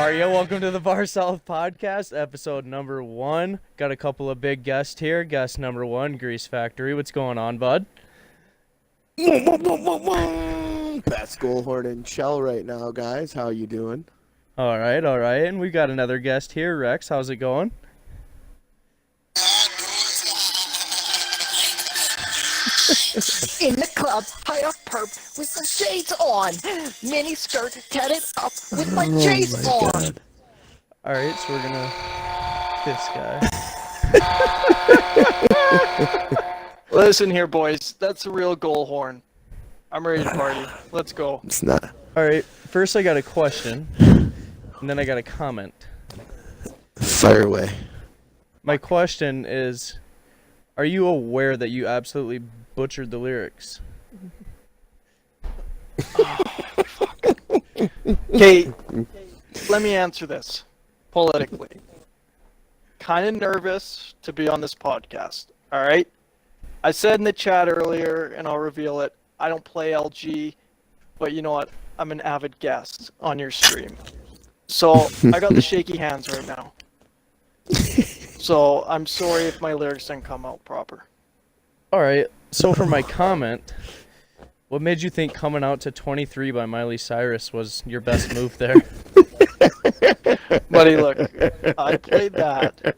are you? Welcome to the Bar South Podcast, episode number 1. Got a couple of big guests here. Guest number 1, Grease Factory. What's going on, bud? Best goal horn and shell right now, guys. How you doing? All right. And we got another guest here, Rexx. How's it going? In the club, high up perp with some shades on. Mini skirt tatted up with my J's on. God. All right, so we're gonna this guy. Listen here, boys. That's a real goal horn. I'm ready to party. Let's go. It's not. All right. First, I got a question, and then I got a comment. Fire away. My question is, are you aware that you absolutely butchered the lyrics? Okay, let me answer this politically. Kind of nervous to be on this podcast, all right? I said in the chat earlier, and I'll reveal it, I don't play LG, but you know what? I'm an avid guest on your stream. So I got the shaky hands right now. So I'm sorry if my lyrics didn't come out proper. All right. So for my comment, what made you think Coming Out to 23 by Miley Cyrus was your best move there? Buddy, look, I played that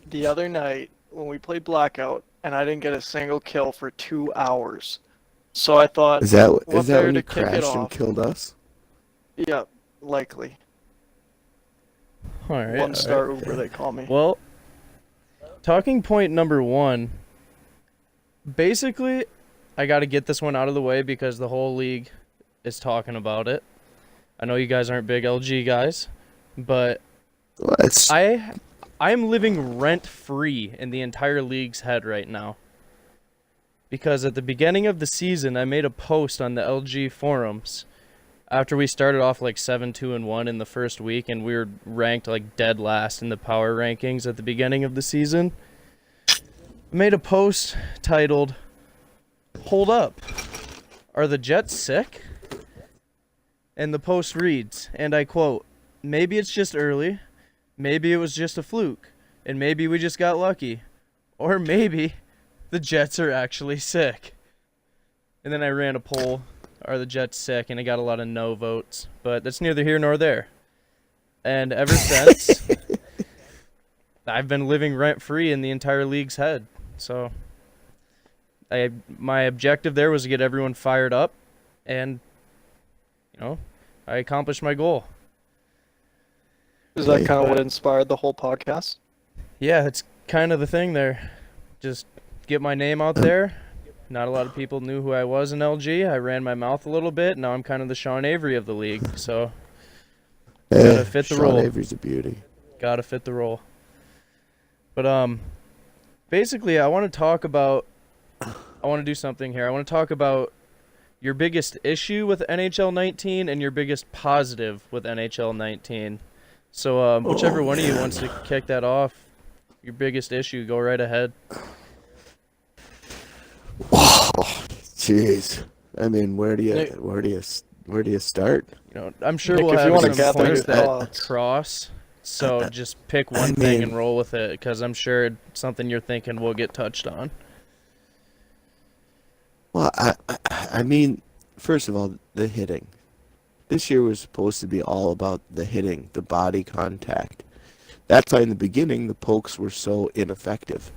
the other night when we played Blackout, and I didn't get a single kill for 2 hours. So I thought, Is that what when better you to kick it crashed and off? killed us? Yeah, likely. All right. One star Uber, they call me. Well, talking point number 1. Basically, I got to get this one out of the way because the whole league is talking about it. I know you guys aren't big LG guys, but Well, it's I'm living rent-free in the entire league's head right now. Because at the beginning of the season, I made a post on the LG forums after we started off like 7-2-1 in the first week, and we were ranked like dead last in the power rankings at the beginning of the season. I made a post titled, "Hold up, are the Jets sick?" And the post reads, and I quote, "Maybe it's just early, maybe it was just a fluke, and maybe we just got lucky, or maybe the Jets are actually sick." And then I ran a poll, are the Jets sick? And I got a lot of no votes, but that's neither here nor there. And ever since, I've been living rent-free in the entire league's head. So my objective there was to get everyone fired up, and, you know, I accomplished my goal. Is that kind of what inspired the whole podcast? Yeah, it's kind of the thing there. Just get my name out there. Not a lot of people knew who I was in LG. I ran my mouth a little bit. Now I'm kind of the Sean Avery of the league. So gotta fit the Sean role. Avery's a beauty. Gotta fit the role. But basically, I want to do something here. I want to talk about your biggest issue with NHL 19 and your biggest positive with NHL 19. So whichever one of you wants to kick that off, your biggest issue, go right ahead. Wow, jeez. I mean, where do you start? You know, I'm sure Nick, we'll if you have wanna some gather points your that thoughts. cross. So just pick one thing and roll with it, because I'm sure it's something you're thinking will get touched on. Well, I mean, first of all, the hitting. This year was supposed to be all about the hitting, the body contact. That's why in the beginning the pokes were so ineffective.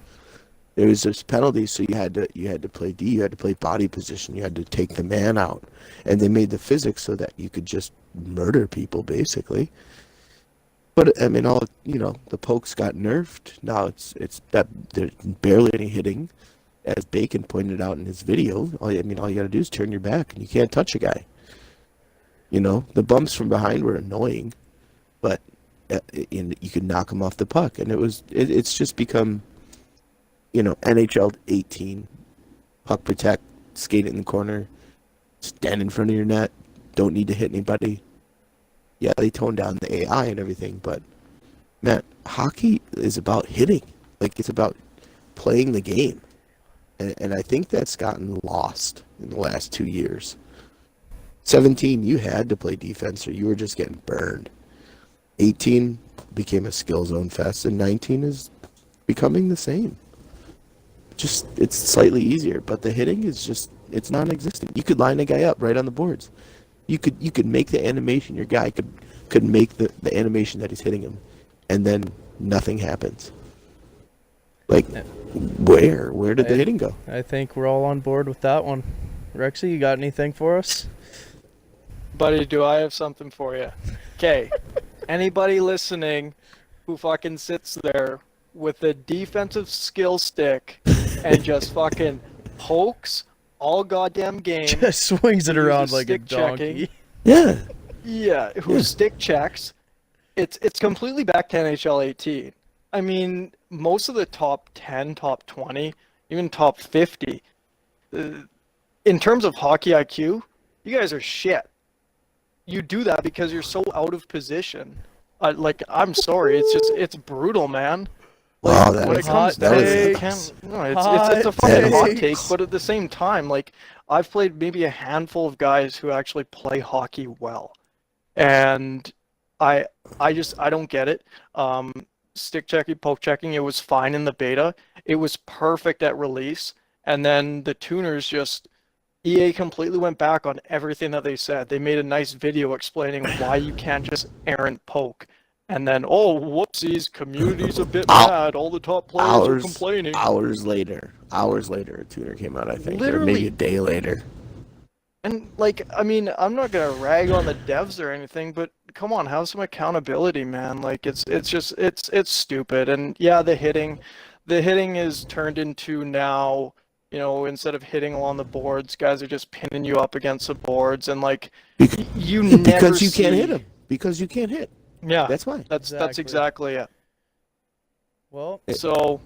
There was this penalty, so you had to play D, you had to play body position, you had to take the man out, and they made the physics so that you could just murder people basically. But I mean, the pokes got nerfed. Now it's that there's barely any hitting, as Bacon pointed out in his video. All you gotta do is turn your back, and you can't touch a guy. You know, the bumps from behind were annoying, but you could knock them off the puck, and it's just become, NHL 18, puck protect, skate in the corner, stand in front of your net, don't need to hit anybody. Yeah, they toned down the AI and everything, but man, hockey is about hitting. Like, it's about playing the game. And I think that's gotten lost in the last 2 years. 17, you had to play defense or you were just getting burned. 18 became a skill zone fest, and 19 is becoming the same. Just it's slightly easier, but the hitting is just it's non-existent. You could line a guy up right on the boards. You could make the animation. Your guy could make the animation that he's hitting him, and then nothing happens. Like, where did the hitting go? I think we're all on board with that one. Rexy, you got anything for us? Buddy, do I have something for you? Okay. Anybody listening who fucking sits there with a defensive skill stick and just fucking pokes all goddamn game. Just swings it around uses like a stick checking. donkey. Yeah. Yeah, who stick checks. It's completely back to NHL 18. I mean, most of the top 10, top 20, even top 50, in terms of hockey IQ, you guys are shit. You do that because you're so out of position. I'm sorry, it's brutal, man. Wow, Like, that when was it comes that to was it's a fucking hot takes. take, but at the same time, like, I've played maybe a handful of guys who actually play hockey well, and I don't get it. Stick checking, poke checking, it was fine in the beta. It was perfect at release, and then the tuners just EA completely went back on everything that they said. They made a nice video explaining why you can't just errant poke. And then, oh, whoopsies, community's a bit mad. All the top players are complaining. Hours later, a tuner came out, I think, or Literally. maybe a day later. And, like, I mean, I'm not going to rag on the devs or anything, but come on, have some accountability, man. Like, it's stupid. And, yeah, the hitting is turned into now, you know, instead of hitting along the boards, guys are just pinning you up against the boards. And, like, you never Because you can't see- hit him. Because you can't hit. Yeah, That's why. that's Exactly. exactly it. Well, So,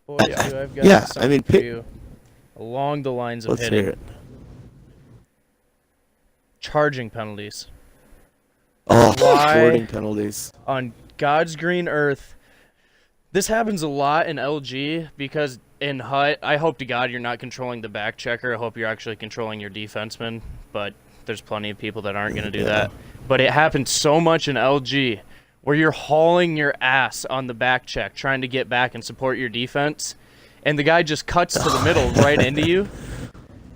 boys, I've got Yeah, something I mean, for you along the lines of Let's hitting. hear it. Charging penalties. Oh, Why? boarding penalties. On God's green earth, this happens a lot in LG because in HUT, I hope to God you're not controlling the back checker. I hope you're actually controlling your defenseman, but there's plenty of people that aren't going to do that. But it happens so much in LG where you're hauling your ass on the back check trying to get back and support your defense, and the guy just cuts to the middle right into you,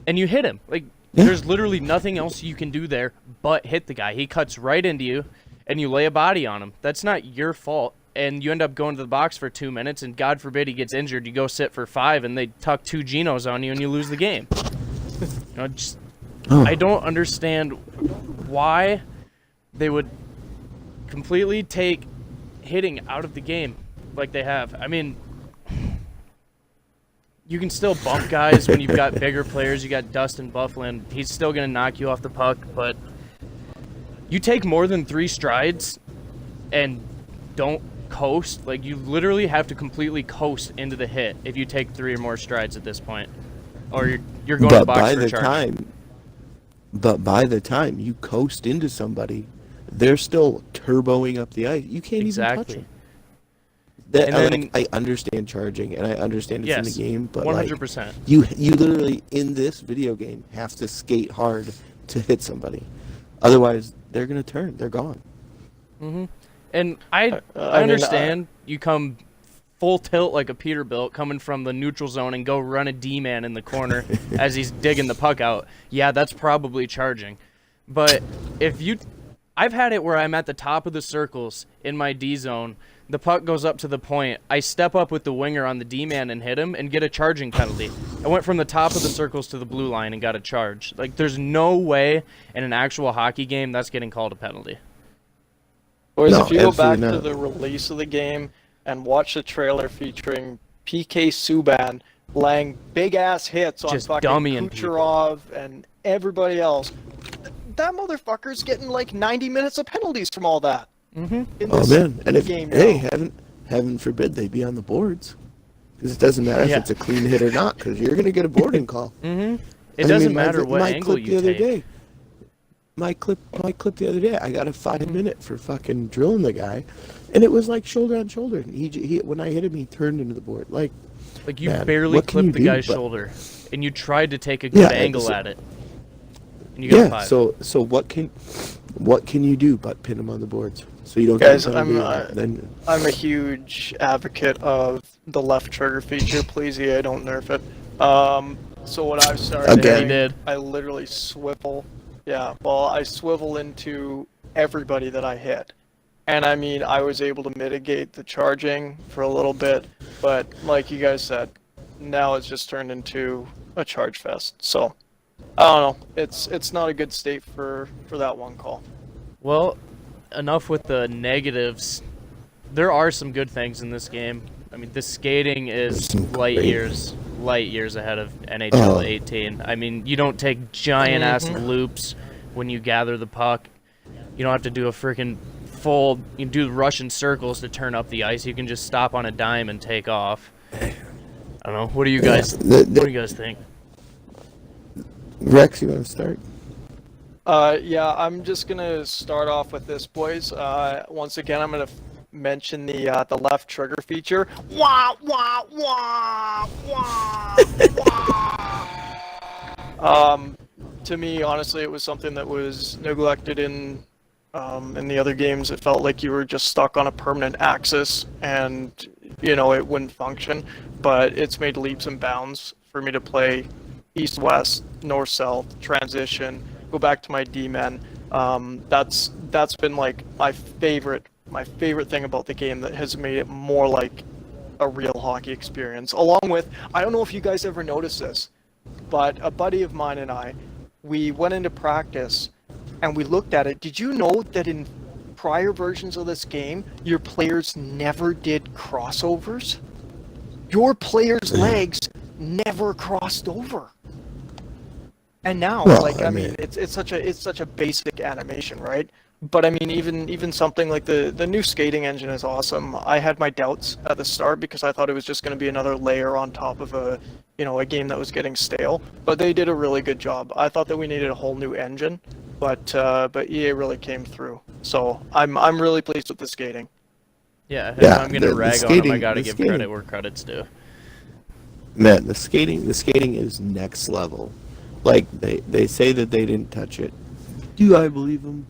and you hit him. Like, there's literally nothing else you can do there but hit the guy. He cuts right into you, and you lay a body on him. That's not your fault. And you end up going to the box for 2 minutes, and God forbid he gets injured. You go sit for 5, and they tuck 2 Genos on you, and you lose the game. I don't understand why they would completely take hitting out of the game like they have. I mean, you can still bump guys when you've got bigger players. You got Dustin Byfuglien. He's still going to knock you off the puck, but you take more than 3 strides and don't coast. Like, you literally have to completely coast into the hit if you take 3 or more strides at this point. Or you're going to the box for a charge. But by the time you coast into somebody, they're still turboing up the ice. You can't even touch them. And then- I understand charging, and I understand it's in the game, but 100%. like, you literally, in this video game, have to skate hard to hit somebody. Otherwise, they're going to turn. They're gone. And I understand you come full tilt like a Peterbilt coming from the neutral zone and go run a D-man in the corner as he's digging the puck out. Yeah, that's probably charging. But I've had it where I'm at the top of the circles in my D zone. The puck goes up to the point. I step up with the winger on the D-man and hit him and get a charging penalty. I went from the top of the circles to the blue line and got a charge. Like, there's no way in an actual hockey game that's getting called a penalty. boys, No, if you go back absolutely to not. the release of the game and watch the trailer featuring PK Subban laying big ass hits on Just fucking dummying people. Kucherov and everybody else, that motherfucker's getting like 90 minutes of penalties from all that. In Oh this man! And if game hey, now. heaven forbid they be on the boards, because it doesn't matter if it's a clean hit or not, because you're gonna get a boarding call. It I doesn't mean, matter what my angle clip you the other take. day. My clip the other day. I got a 5-minute for fucking drilling the guy, and it was like shoulder on shoulder. And he when I hit him, he turned into the board. Like You man, barely what can you clipped the do guy's but- shoulder, and you tried to take a good angle so- at it, and you got Yeah. 5. So what can you do but pin him on the boards? so you don't Guys, get then I'm a huge advocate of the left trigger feature. Please, EA, don't nerf it. So what I've started Again. doing, He did. I literally swivel. Yeah, well, I swivel into everybody that I hit. And I mean, I was able to mitigate the charging for a little bit, but like you guys said, now it's just turned into a charge fest. So, I don't know. It's not a good state for that one call. Well, enough with the negatives. There are some good things in this game. I mean, the skating is Some light great- years ahead of NHL Oh. 18. I mean, you don't take giant ass loops when you gather the puck. You don't have to do a freaking full. You do Russian circles to turn up the ice. You can just stop on a dime and take off. I don't know. What do you guys? What do you guys think? Rex, you want to start? Yeah, I'm just gonna start off with this, boys. Once again, I'm gonna mention the left trigger feature. Wah wah wah wah wah. To me, honestly, it was something that was neglected in the other games. It felt like you were just stuck on a permanent axis, and it wouldn't function. But it's made leaps and bounds for me to play east-west, north-south, transition, go back to my D-men. That's been like my favorite thing about the game that has made it more like a real hockey experience. Along with, I don't know if you guys ever noticed this, but a buddy of mine and we went into practice and we looked at it. Did you know that in prior versions of this game, your players never did crossovers? Your players' legs never crossed over. And now, Well, like, I I mean, mean- it's such a basic animation, right? But I mean, even something like the new skating engine is awesome. I had my doubts at the start because I thought it was just going to be another layer on top of a game that was getting stale. But they did a really good job. I thought that we needed a whole new engine, but EA really came through. So I'm really pleased with the skating. Yeah, if Yeah, I'm gonna the rag on him, I skating- gotta the give skating- credit where credit's due. Man, the skating is next level. Like they say that they didn't touch it. Do I believe them?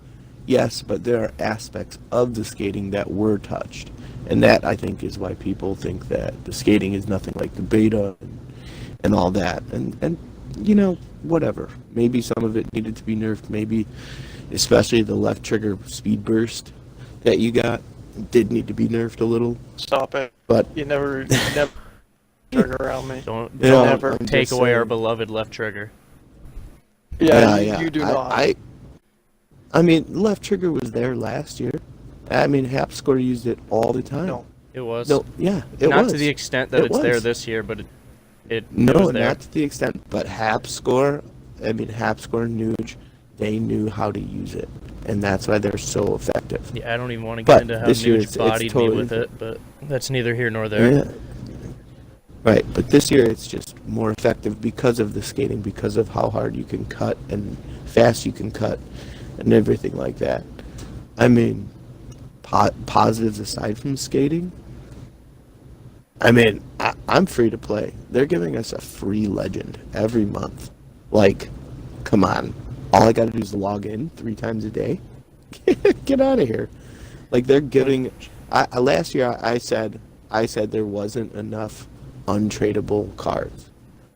Yes, but there are aspects of the skating that were touched, and that I think is why people think that the skating is nothing like the beta and all that. And whatever. Maybe some of it needed to be nerfed. Maybe, especially the left trigger speed burst that you got, did need to be nerfed a little. Stop it! But You never trigger around me. Don't You know, never I'm take just away our saying. beloved left trigger. Yeah, you do not. I mean, left trigger was there last year. I mean, Hapscore used it all the time. No. It was. No, yeah, it Not was. to the extent that It it's there was. this year, but it No, was there. not to the extent. But Hapscore, Nuge, they knew how to use it, and that's why they're so effective. Yeah, I don't even want to But get into how this year Nuge it's bodied totally me with it, but that's neither here nor there. Yeah. Right, but this year it's just more effective because of the skating, because of how hard you can cut and fast you can cut, and everything like that. I mean, positives aside from skating, I mean, I'm free to play. They're giving us a free legend every month. Like, come on. All I gotta do is log in 3 times a day. Get out of here. Like, they're giving... last year I said there wasn't enough untradeable cards.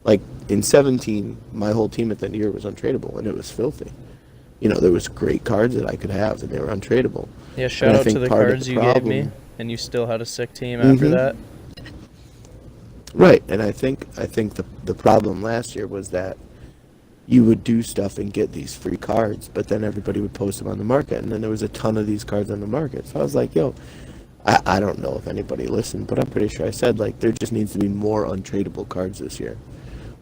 Like, in 17, my whole team at the end of the year was untradeable, and it was filthy. There was great cards that I could have, and they were untradeable. Yeah, And shout I out to think the part of cards the you gave me, problem- and you still had a sick team after Mhm. that. Right, and I think the problem last year was that you would do stuff and get these free cards, but then everybody would post them on the market, and then there was a ton of these cards on the market. So I was like, yo, I don't know if anybody listened, but I'm pretty sure I said, like, there just needs to be more untradeable cards this year.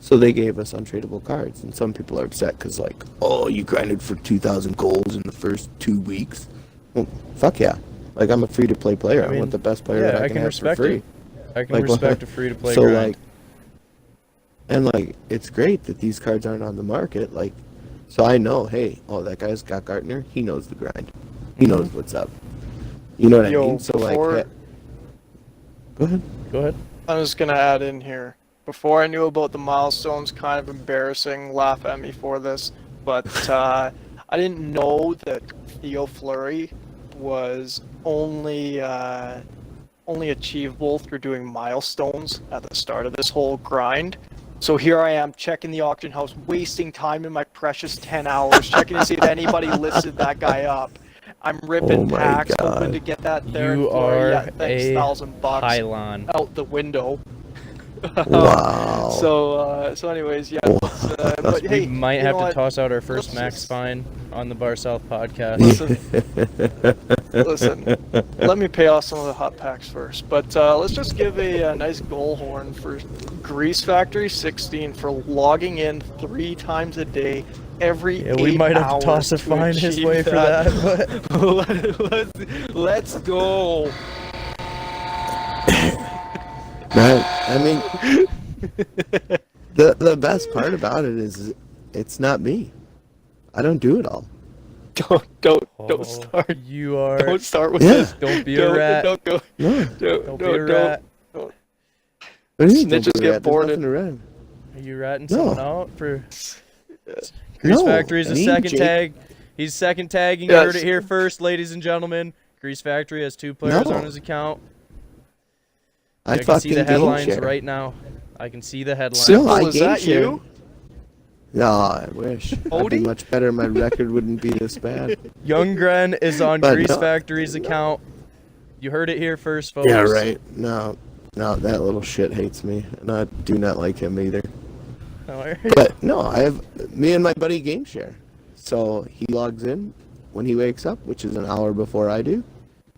So they gave us untradeable cards, and some people are upset because, like, oh, you grinded for 2,000 goals in the first 2 weeks. Well, fuck yeah. Like, I'm a free-to-play player. I mean, want the best player yeah, that I I can can have respect for free. it. I can Like, respect a free-to-play so, grind. like, and, like, it's great that these cards aren't on the market. Like, so I know, hey, oh, that guy's got Gartner. He knows the grind. He knows what's up. You know what I Yo, mean? So, before- like, go ahead. Go ahead. I'm just gonna add in here. Before I knew about the milestones, kind of embarrassing, laugh at me for this, but I didn't know that Theo Fleury was only achievable through doing milestones at the start of this whole grind. So here I am checking the auction house, wasting time in my precious 10 hours, checking to see if anybody listed that guy up. I'm ripping Oh my packs, God. hoping to get that there You in Florida. are Yeah, thanks, a $1,000 pylon. out the window. Wow. So anyways, yeah. But hey, We might you have know to what? toss out our first Let's Max just- Fine on the Bar South podcast. Listen, let me pay off some of the hot packs first. But let's just give a nice goal horn for GreaseFactory16 for logging in 3 times a day, every Yeah, we 8 might have to hours toss a to fine his achieve way for that. But let's go. Man, I mean, the best part about it is it's not me. I don't do it all. Don't start. You are. Don't start with Yeah. this. Don't be a rat. Don't go. No. Don't be a rat. What do you mean, don't Snitches do get that? There's boarded. nothing to rat. Are you ratting No. someone out for? Grease No, Factory's a me, second Jake. tag. He's second tagging. Yes. You heard it here first, ladies and gentlemen. Grease Factory has 2 players No. on his account. I I can fucking see the game headlines share. right now. I can see the headlines. No, Simple, I is game that share. you? No, I wish. I'd be Odie? much better. My record wouldn't be this bad. Young Gren is on But Grease no. Factory's account. You heard it here first, folks. Yeah, right. No, that little shit hates me, and I do not like him either. But no, me and my buddy game share. So he logs in when he wakes up, which is an hour before I do,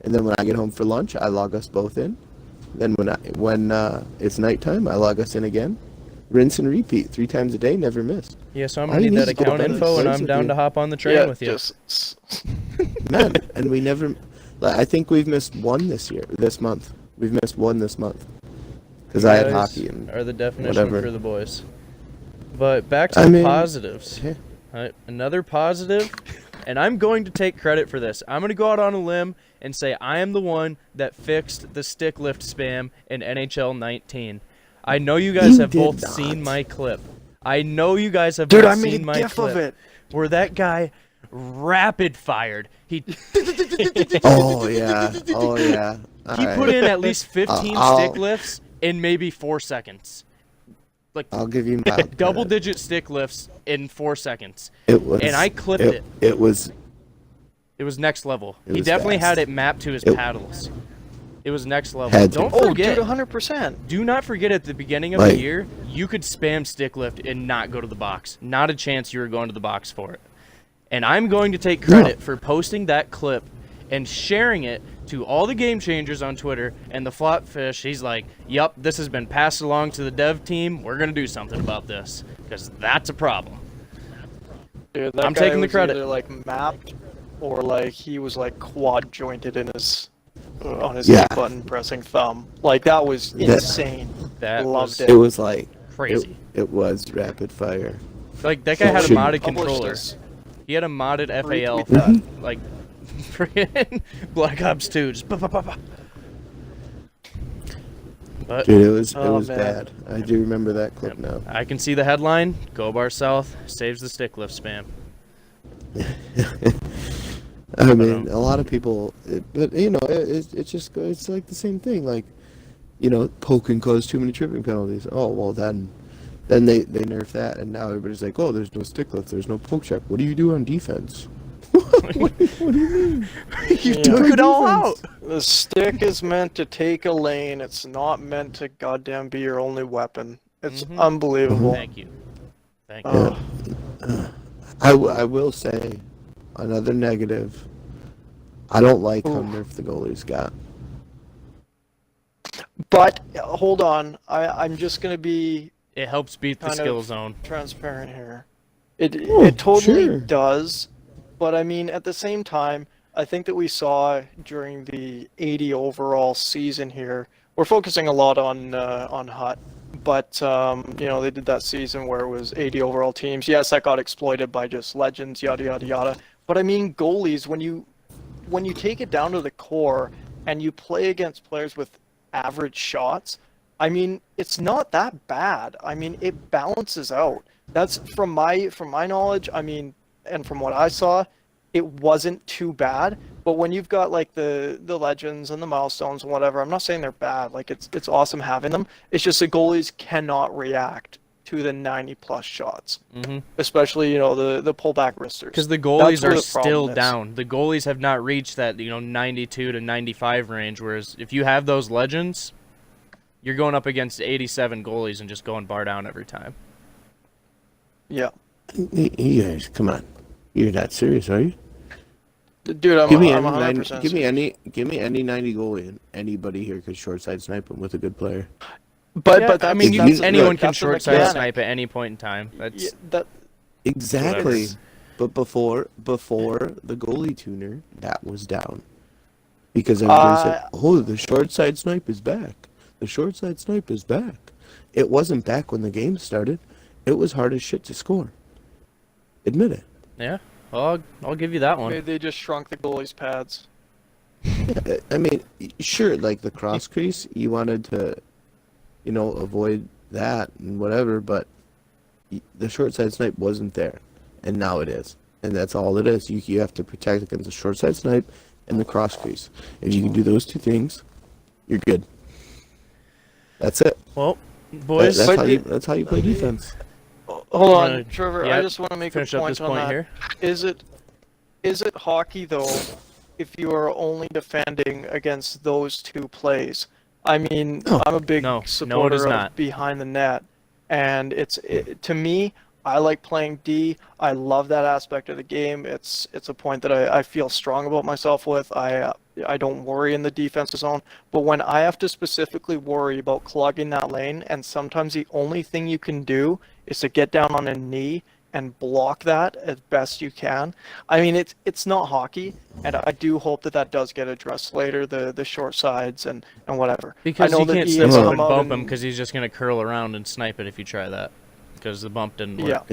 and then when I get home for lunch, I log us both in. Then when it's nighttime, I log us in again. Rinse and repeat 3 times a day, never miss. Yeah, so I'm All gonna you need need that is go account to bed info, and at I'm 6 down with to you. hop on the train Yeah, with you. just Man, and we never. I think we've missed one this month. We've missed one this month because I had You guys hockey and are the definition whatever. for the boys. But back to I the mean, positives. yeah. Another positive, and I'm going to take credit for this. I'm going to go out on a limb and say I am the one that fixed the stick lift spam in NHL 19. I know you guys You have did both not. seen my clip. I know you guys have Dude, both I made seen a my gif clip of it. where that guy rapid fired. He Oh yeah. Oh yeah. he All put right. in at least 15 I'll- stick lifts in maybe 4 seconds. Like I'll give you mild double-digit stick lifts in 4 seconds. It was. and I clipped it. It was. It was next level. It He was definitely fast. had it mapped to his It- paddles. It was next level. Had to. Don't Oh, forget. dude, 100%. Do not forget at the beginning of Like- the year, you could spam stick lift and not go to the box. Not a chance you were going to the box for it. And I'm going to take credit for posting that clip and sharing it to all the game changers on Twitter. And the Flopfish, he's like, "Yup, this has been passed along to the dev team. We're gonna do something about this because that's a problem." Dude, that I'm guy taking the was credit. Either like mapped, or like he was like quad jointed in his on his Yeah. button pressing thumb. Like that was That- insane. That Loved was It was like. crazy. It was rapid fire. Like that guy had a Should- modded Published controller. this. He had a modded FAL, Retweet that. like freaking Black Ops 2. Just ba. But Dude, it was Oh, man. Bad. I do remember that clip now. I can see the headline: Go Bar South saves the stick lift spam. I mean, a lot of people, but you know, it's just it's like the same thing. Like, you know, poke can cause too many tripping penalties. Oh well, then they nerf that, and now everybody's like, oh, there's no stick lift, there's no poke check. What do you do on defense? what do you mean? You Yeah. took it all out. The stick is meant to take a lane. It's not meant to goddamn be your only weapon. It's Mhm. unbelievable. Thank you. Thank you. Oh, I will say, another negative. I don't like how nerf the goalies got. but hold on, I'm just gonna be It helps beat the kind of- skill zone. transparent here. It Oh, it totally sure. does, but I mean at the same time, I think that we saw during the 80 overall season here. We're focusing a lot on Hut, but you know they did that season where it was 80 overall teams. Yes, that got exploited by just legends, yada yada yada. But I mean goalies, when you take it down to the core and you play against players with average shots, I mean, it's not that bad. I mean, it balances out. That's from my knowledge. I mean, and from what I saw, it wasn't too bad. But when you've got like the legends and the milestones and whatever, I'm not saying they're bad. Like it's awesome having them. It's just the goalies cannot react to the 90+ shots, especially the pullback wristers. Because the goalies where are the still problem is. down. The goalies have not reached that 92 to 95 range. Whereas if you have those legends, you're going up against 87 goalies and just going bar down every time. Yeah, You guys, come on. You're not serious, are you? dude, I'm 100%. Give me any 90 goalie, and anybody here could short side snipe him with a good player. But Yeah, but I mean, that's anyone can that's the short side mechanic. snipe at any point in time. That's Yeah, that Exactly. Whatever. But before the goalie tuner, that was down. Because everybody said, "Oh, the short side snipe is back. The short side snipe is back." It wasn't back when the game started. It was hard as shit to score. Admit it. yeah. Well, I'll give you that one. maybe they just shrunk the goalies' pads. I mean, sure, like the cross crease, you wanted to, avoid that and whatever, but the short side snipe wasn't there, and now it is, and that's all it is. You have to protect against the short side snipe and the cross crease. If you can do those two things, you're good. That's it. Well, boys, That's how you play defense. Hold on, Wanna- Trevor. yeah, I just want to make a finish up point this on point that. here. Is it hockey though if you are only defending against those two plays? I mean, No. I'm a big No, it supporter is of not. behind the net, and to me, I like playing D. I love that aspect of the game. It's a point that I feel strong about myself with. I don't worry in the defensive zone, but when I have to specifically worry about clogging that lane, and sometimes the only thing you can do is to get down on a knee and block that as best you can. I mean, it's not hockey, and I do hope that does get addressed later, the short sides and whatever. because I know you that can't EA's step up come and out bump him because he's just gonna curl around and snipe it if you try that. Because the bump didn't work.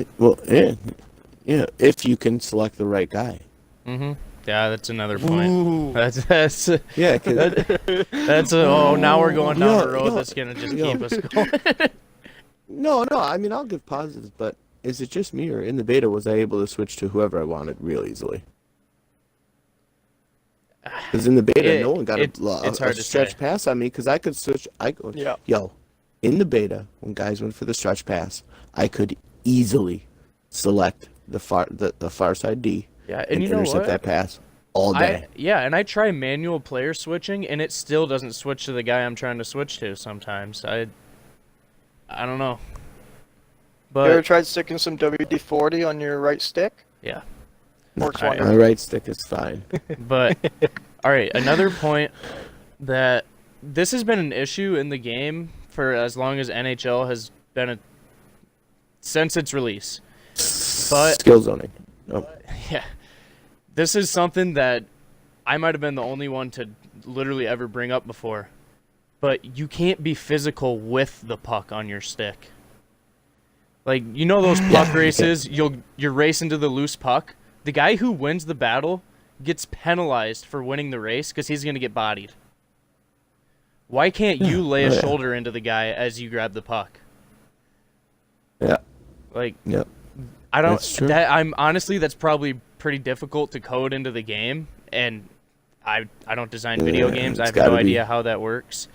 Yeah. Yeah, if you can select the right guy. Yeah, that's another point. Ooh. That's Yeah, 'cause now we're going down a road No, that's gonna just no. keep us going. no, I mean, I'll give positives, but is it just me, or in the beta was I able to switch to whoever I wanted real easily? Because in the beta, no one got it's a hard to stretch say. pass on me because I could switch. Yeah. Yo, in the beta, when guys went for the stretch pass, I could easily select the far side D Yeah, and you know intercept what? that pass all day. And I try manual player switching, and it still doesn't switch to the guy I'm trying to switch to sometimes. I don't know. You ever But tried sticking some WD-40 on your right stick? yeah, Works I- wonderful. My right stick is fine. but all right, another point that this has been an issue in the game for as long as NHL has been since its release. But Skill zoning. Oh. yeah, this is something that I might have been the only one to literally ever bring up before. But you can't be physical with the puck on your stick. Like, those puck races, you're racing to the loose puck. The guy who wins the battle gets penalized for winning the race because he's going to get bodied. Why can't you lay a shoulder into the guy as you grab the puck? Yeah. Like, Yeah. I don't. That's true. I'm honestly, that's probably pretty difficult to code into the game, and I don't design video Yeah, games. I it's have no gotta be. idea how that works,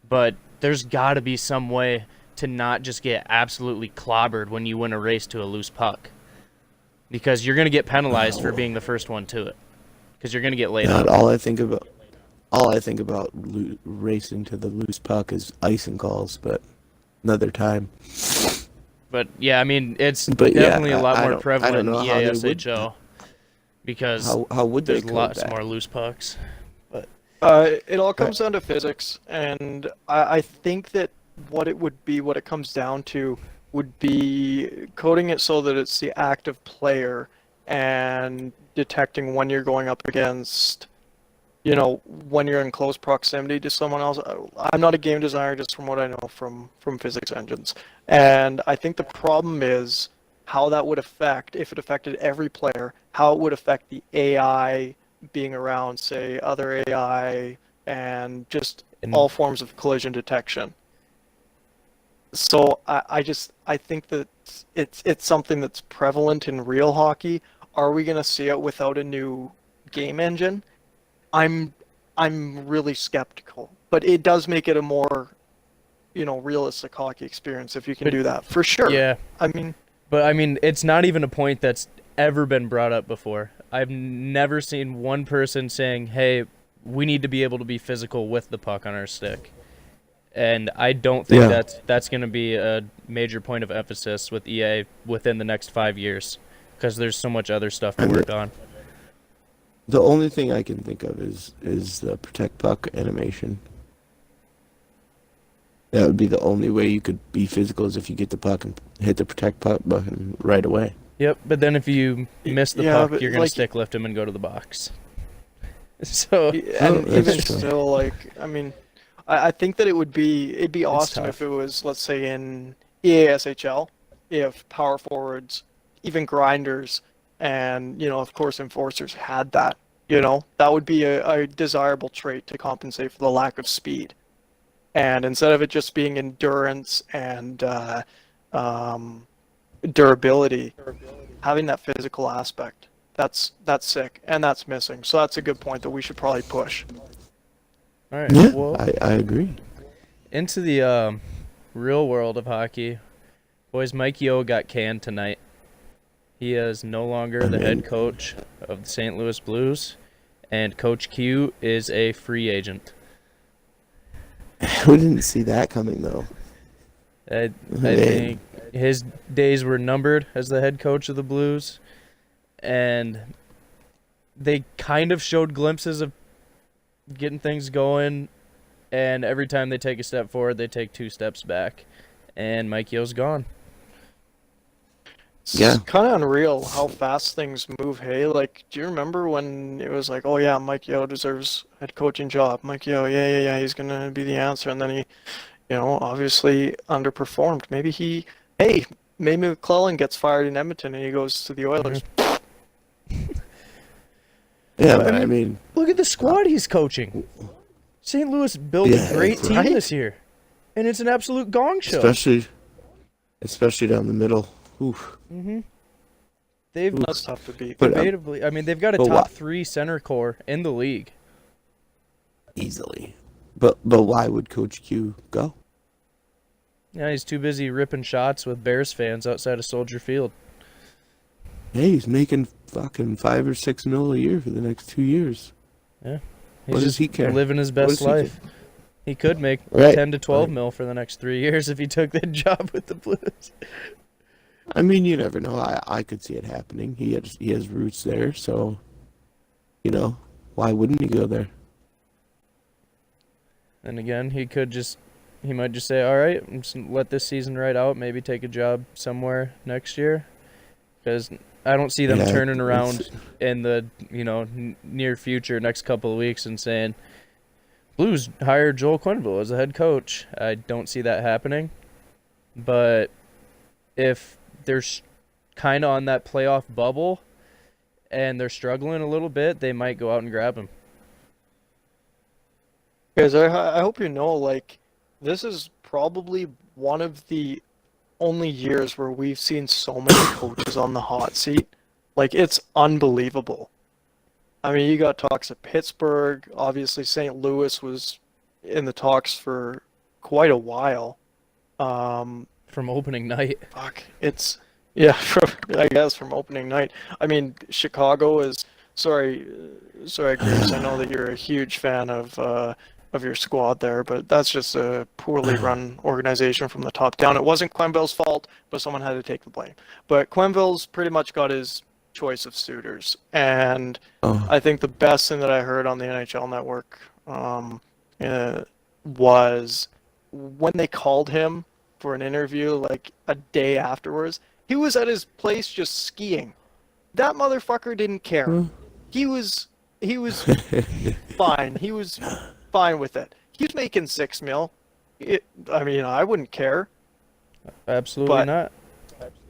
but there's got to be some way to not just get absolutely clobbered when you win a race to a loose puck, because you're gonna get penalized for being the first one to it, because you're gonna get laid God, out. all I think about racing to the loose puck is icing calls, but another time. But yeah, I mean, it's But yeah, definitely a lot I more don't prevalent know in how they would- EASHL because How would they there's code lots that? more loose pucks. It all comes down to physics, and I think that what it comes down to would be coding it so that it's the active player and detecting when you're going up against, when you're in close proximity to someone else. I'm not a game designer, just from what I know from physics engines, and I think the problem is how that would affect, if it affected every player, how it would affect the AI being around, say, other AI, and just all forms of collision detection. So I think that it's something that's prevalent in real hockey. are we gonna see it without a new game engine? I'm really skeptical, but it does make it a more, realistic hockey experience if you can do that for sure. Yeah. I mean, But I mean, it's not even a point that's ever been brought up before. I've never seen one person saying, "Hey, we need to be able to be physical with the puck on our stick." And I don't think that's going to be a major point of emphasis with EA within the next 5 years, because there's so much other stuff to work on. The only thing I can think of is the protect puck animation. That would be the only way you could be physical, is if you get the puck and hit the protect puck button right away. Yep, but then if you miss the Yeah, puck, but, you're going to like- stick lift him and go to the box. So and that's even true. still, like, I mean, I think that it'd be awesome tough. if it was, let's say, in EASHL, if power forwards, even grinders, and of course enforcers had that. That would be a desirable trait to compensate for the lack of speed. And instead of it just being endurance and durability, having that physical aspect, that's sick, and that's missing. So that's a good point that we should probably push. all right, Yeah, well, I agree. into the real world of hockey, boys. Mike Yeo got canned tonight. He is no longer the head coach of the St. Louis Blues, and Coach Q is a free agent. We didn't see that coming, though. I Man. think his days were numbered as the head coach of the Blues, and they kind of showed glimpses of getting things going, and every time they take a step forward, they take 2 steps back, and Mike Yeo's gone. It's Yeah. kind of unreal how fast things move. Hey, like, do you remember when it was like, oh yeah, Mike Yeo deserves a head coaching job. Mike Yeo, yeah, he's gonna be the answer, and then he, obviously underperformed. Maybe McClellan gets fired in Edmonton and he goes to the Oilers. Yeah, but I mean, Look at the squad he's coaching. St. Louis built a great team right? this year, and it's an absolute gong show. especially down the middle. Oof. They've That's tough to beat. But debatably, I mean, they've got a but top why- 3 center core in the league. Easily. But why would Coach Q go? Yeah, he's too busy ripping shots with Bears fans outside of Soldier Field. Hey, he's making fucking $5 or $6 million a year for the next 2 years. He's What does just he care? living his What best does he life. He could make Right. 10 to 12 Right. mil for the next 3 years if he took the job with the Blues. I mean, you never know. I could see it happening. He has roots there, so why wouldn't he go there? And again, he might just say, all right, just let this season ride out, maybe take a job somewhere next year. Because I don't see them Yeah, turning around it's- in the near future, next couple of weeks, and saying, Blues hired Joel Quenneville as a head coach. I don't see that happening. But if they're kind of on that playoff bubble and they're struggling a little bit, they might go out and grab him. Guys, I hope like, this is probably one of the only years where we've seen so many coaches on the hot seat. Like, it's unbelievable. I mean, you got talks at Pittsburgh. Obviously, St. Louis was in the talks for quite a while. From opening night. I guess from opening night. I mean, Chicago is sorry, Grace. I know that you're a huge fan of your squad there, but that's just a poorly run organization from the top down. It wasn't Quenneville's fault, but someone had to take the blame. But Quenneville's pretty much got his choice of suitors, and I think the best thing that I heard on the NHL Network was when they called him for an interview like a day afterwards. He was at his place just skiing. That motherfucker didn't care. He was fine. He was fine with it. He was making $6 million. I mean, I wouldn't care. Absolutely But not.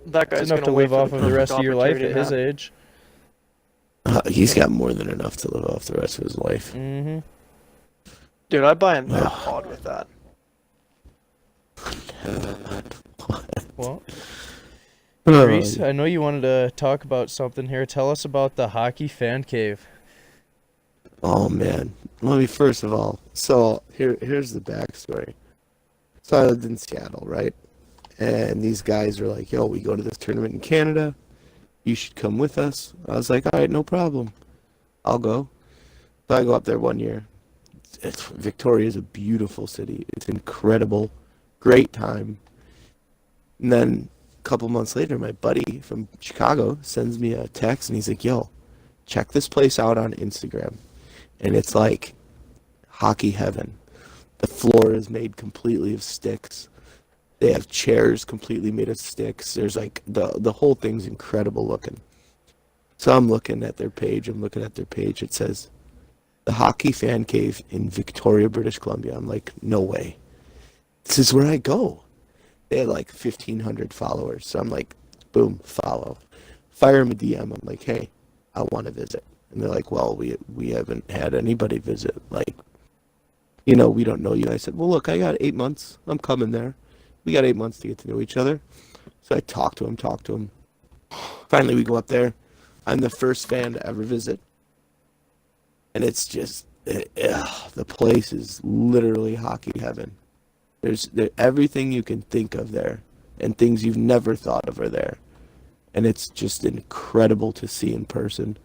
That guy's It's enough gonna to wait live for off of the perfect rest of your life at opportunity, his man. age. He's got more than enough to live off the rest of his life. Mm-hmm. Dude, I'd buy an pod with that. Well, Grease, I know you wanted to talk about something here. Tell us about the Hockey Fan Cave. Oh man. Let me first of all. So here's the backstory. So I lived in Seattle, right? And these guys are like, "Yo, we go to this tournament in Canada. You should come with us." I was like, "All right, no problem. I'll go." So I go up there one year. Victoria is a beautiful city. It's incredible. Great time. And then a couple months later, my buddy from Chicago sends me a text and he's like, "Yo, check this place out on Instagram." And it's like hockey heaven. The floor is made completely of sticks. They have chairs completely made of sticks. There's like the whole thing's incredible looking. So I'm looking at their page. It says the Hockey Fan Cave in Victoria, British Columbia. I'm like, no way. This is where I go. They had like 1,500 followers. So I'm like, boom, follow. Fire them a DM. I'm like, hey, I want to visit. And they're like, well, we haven't had anybody visit. Like, we don't know you. I said, well, look, I got 8 months. I'm coming there. We got 8 months to get to know each other. So I talked to him. Finally, we go up there. I'm the first fan to ever visit. And it's just, the place is literally hockey heaven. There's everything you can think of there. And things you've never thought of are there. And it's just incredible to see in person.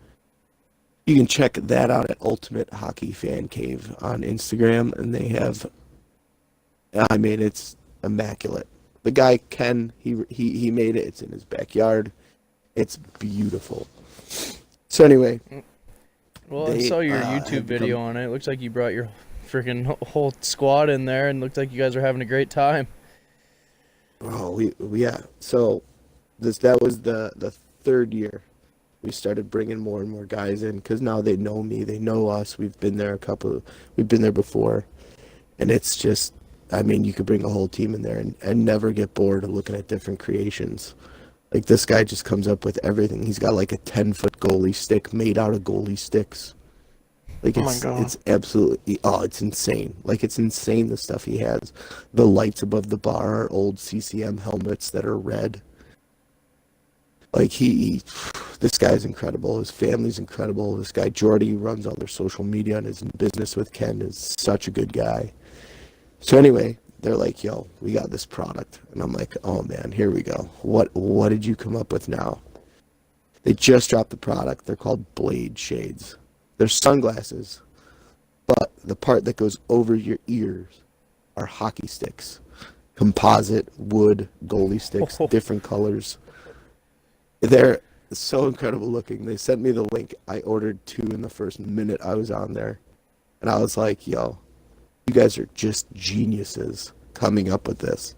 You can check that out at Ultimate Hockey Fan Cave on Instagram, and they have, it's immaculate. The guy Ken, he made it. It's in his backyard. It's beautiful. So anyway, well, I saw your YouTube video on it. It looks like you brought your freaking whole squad in there, and looked like you guys are having a great time. Oh, yeah. So that was the third year. We started bringing more and more guys in because now they know me, they know us. We've been there before, and it's just, you could bring a whole team in there and never get bored of looking at different creations. Like, this guy just comes up with everything. He's got like a 10-foot goalie stick made out of goalie sticks. Like, it's absolutely, it's insane. Like, it's insane the stuff he has. The lights above the bar are old CCM helmets that are red. Like, this guy's incredible. His family's incredible. This guy, Jordy, who runs all their social media and is in business with Ken, is such a good guy. So anyway, they're like, yo, we got this product. And I'm like, oh man, here we go. What did you come up with now? They just dropped the product. They're called Blade Shades. They're sunglasses, but the part that goes over your ears are hockey sticks. Composite, wood, goalie sticks, different colors. They're so incredible looking. They sent me the link. I ordered 2 in the first minute I was on there. And I was like, yo, you guys are just geniuses coming up with this.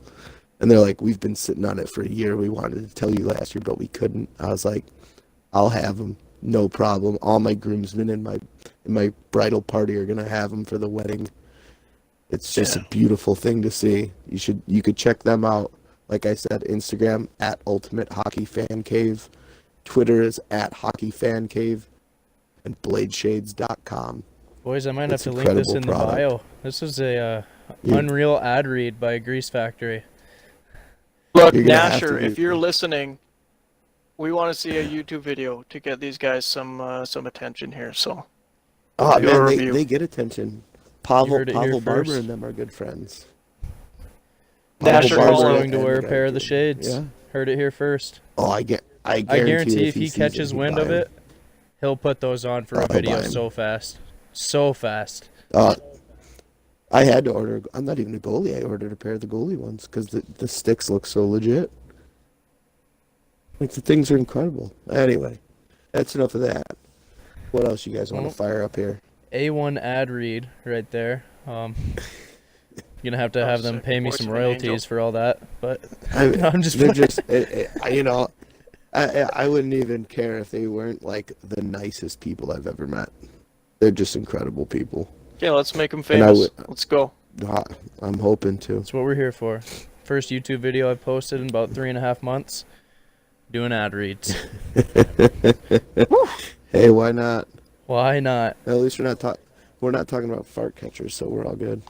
And they're like, we've been sitting on it for a year. We wanted to tell you last year, but we couldn't. I was like, I'll have them. No problem. All my groomsmen in my bridal party are going to have them for the wedding. It's just a beautiful thing to see. You could check them out. Like I said, Instagram at Ultimate Hockey Fan Cave. Twitter is at Hockey Fan Cave. And bladeshades.com. Boys, I might have to link this in the bio. This is a unreal ad read by Grease Factory. Look, Nasher, if you're listening, we want to see a YouTube video to get these guys some attention here. So, man, they get attention. Pavel Barber and them are good friends. Nasher is going to wear a pair of the shades. Yeah. Heard it here first. Oh, I guarantee if he catches wind of it, he'll put those on for a video so fast. So fast. I had to order. I'm not even a goalie. I ordered a pair of the goalie ones because the sticks look so legit. Like, the things are incredible. Anyway, that's enough of that. What else you guys want to fire up here? A1 ad read right there. Gonna have to have them pay me some royalties for all that, but I'm just. They're just, I wouldn't even care if they weren't like the nicest people I've ever met. They're just incredible people. Yeah, let's make them famous. Let's go. I'm hoping to. That's what we're here for. First YouTube video I've posted in about 3.5 months. Doing ad reads. Hey, why not? Why not? At least we're not talking about fart catchers, so we're all good.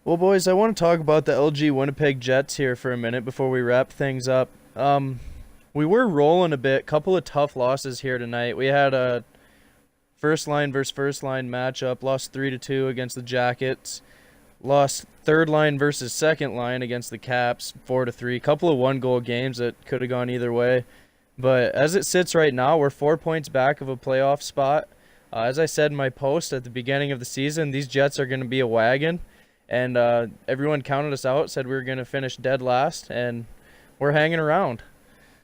Well, boys, I want to talk about the LG Winnipeg Jets here for a minute before we wrap things up. When We were rolling a bit. Couple of tough losses here tonight. We had a first line versus first line matchup. Lost 3-2 against the Jackets. Lost third line versus second line against the Caps, 4-3. Couple of 1-goal games that could have gone either way. But as it sits right now, we're 4 points back of a playoff spot. As I said in my post at the beginning of the season, these Jets are going to be a wagon. And everyone counted us out, said we were going to finish dead last, and we're hanging around.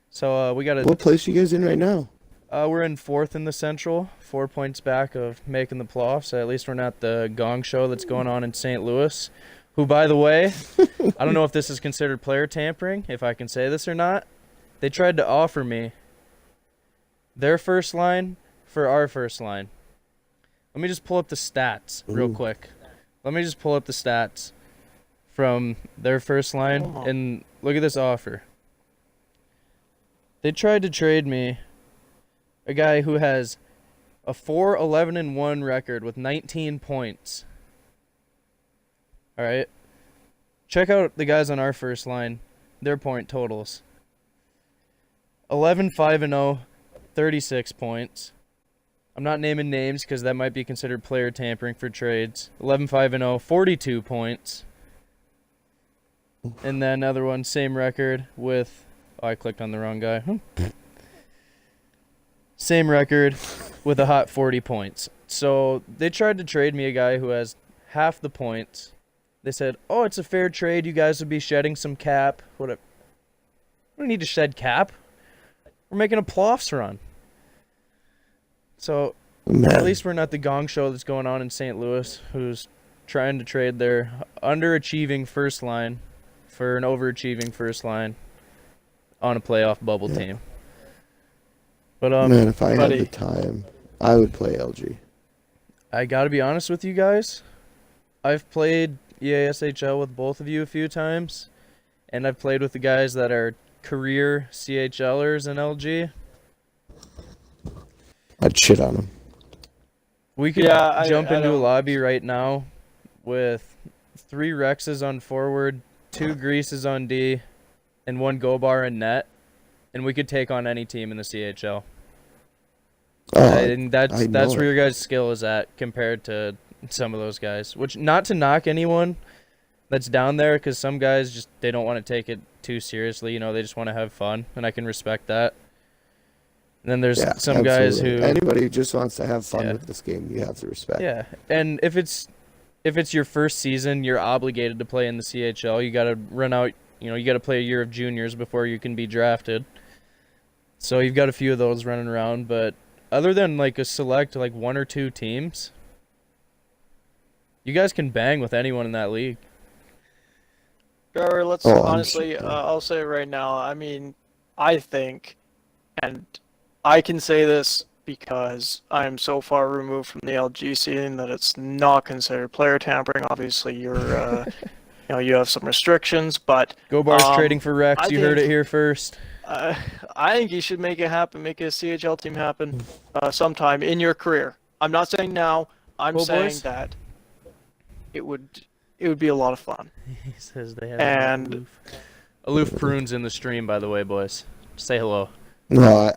So we got to. What place are you guys in right now? We're in 4th in the Central, 4 points back of making the playoffs. So at least we're not the gong show that's going on in St. Louis. Who, by the way, I don't know if this is considered player tampering, if I can say this or not. They tried to offer me their first line for our first line. Let me just pull up the stats real quick. Let me just pull up the stats from their first line and look at this offer. They tried to trade me a guy who has a 4-11-1 record with 19 points. All right. Check out the guys on our first line, their point totals. 11-5-0, 36 points. I'm not naming names because that might be considered player tampering for trades. 11-5-0, 42 points. And then another one, same record with... Oh, I clicked on the wrong guy. Same record with a hot 40 points. So they tried to trade me a guy who has half the points. They said, oh, it's a fair trade. You guys would be shedding some cap. Whatever. We don't need to shed cap. We're making a playoffs run. So at least we're not the gong show that's going on in St. Louis, who's trying to trade their underachieving first line for an overachieving first line on a playoff bubble team. But Man, if I had the time, I would play LG. I gotta be honest with you guys. I've played EASHL with both of you a few times, and I've played with the guys that are career CHLers in LG. I'd shit on them. We could jump into a lobby right now with 3 Rexes on forward, 2 Greases on D, and 1 Go Bar in net, and we could take on any team in the CHL. And that's where your guys' skill is at compared to some of those guys. Which, not to knock anyone that's down there, because some guys just, they don't want to take it too seriously. You know, they just want to have fun, and I can respect that. And then there's some guys who... Anybody who just wants to have fun with this game, you have to respect. Yeah, and if it's your first season, you're obligated to play in the CHL. You got to run out, you know, you got to play a year of juniors before you can be drafted. So you've got a few of those running around, but other than like a select like 1 or 2 teams, you guys can bang with anyone in that league. Trevor, let's honestly, I'll say it right now. I mean, I think, and I can say this because I am so far removed from the LG scene that it's not considered player tampering. Obviously, you're, you know, you have some restrictions, but Go Bar's trading for Rexx. You heard it here first. I think you should make it happen. Make a CHL team happen sometime in your career. I'm not saying now. I'm saying that it would be a lot of fun. He says they have aloof prunes in the stream, by the way, boys. Say hello. No,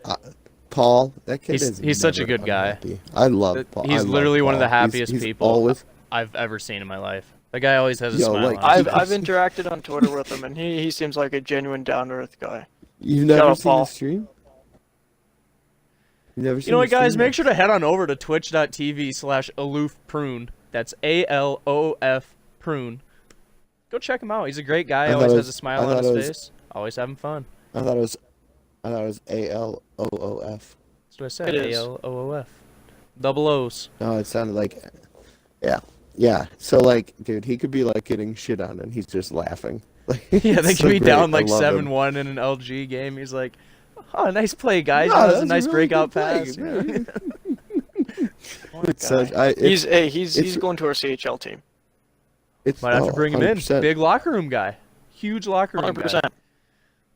Paul, that kid he's such a good guy. I love Paul. He's literally one of the happiest people I've ever seen in my life. The guy always has a smile on his face. I've interacted on Twitter with him, and he seems like a genuine down-to-earth guy. You've never seen the stream? You've never seen You know what, guys? Make sure to head on over to twitch.tv/aloofprune. That's ALOF prune. Go check him out. He's a great guy. Always has a smile on his face. Always having fun. I thought it was ALOOF. That's what I said. ALOOF. Double O's. No, it sounded like, yeah. So like, dude, he could be like getting shit on, and he's just laughing. Like, yeah, they so could be great. down like 7-1 in an LG game. He's like, "Oh, nice play, guys. That was a nice really breakout pass." He's going to our CHL team. Might have to bring him in. Big locker room guy. Huge locker room 100%. Guy.